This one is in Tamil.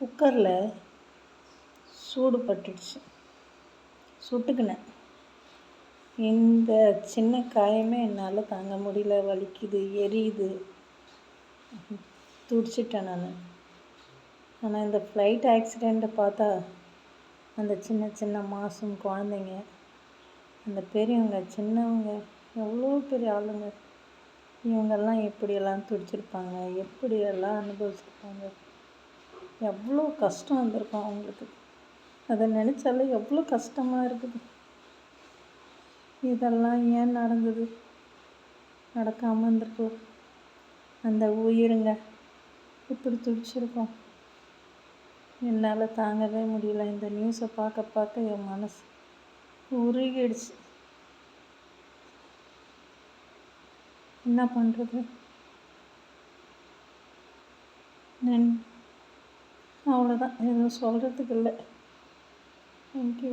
குக்கரில் சூடு பட்டுடுச்சு, சுட்டுக்கினேன். இந்த சின்ன காயமே என்னால் தாங்க முடியல, வலிக்குது, எரியுது, துடிச்சிட்டேன் நான். ஆனால் இந்த ஃப்ளைட் ஆக்சிடெண்ட்டை பார்த்தா அந்த சின்ன சின்ன மாசம் குழந்தைங்க, அந்த பெரியவங்க, சின்னவங்க, எவ்வளோ பெரிய ஆளுங்க, இவங்கெல்லாம் எப்படியெல்லாம் துடிச்சிருப்பாங்க, எப்படியெல்லாம் அனுபவிச்சிருப்பாங்க, எவ்வளோ கஷ்டம் வந்திருக்கும் அவங்களுக்கு. அதை நினச்சாலே எவ்வளோ கஷ்டமாக இருக்குது. இதெல்லாம் ஏன் நடந்தது? நடக்காமல் இருந்திருக்கலாம். அந்த உயிருங்க இப்படி துடிச்சிருக்கோம். என்னால் தாங்கவே முடியல. இந்த நியூஸை பார்க்க பார்க்க என் மனசு உருகிடுச்சு. என்ன பண்ணுறது? அவ்வளோதான், எதுவும் சொல்கிறதுக்கு இல்லை. தேங்க்யூ.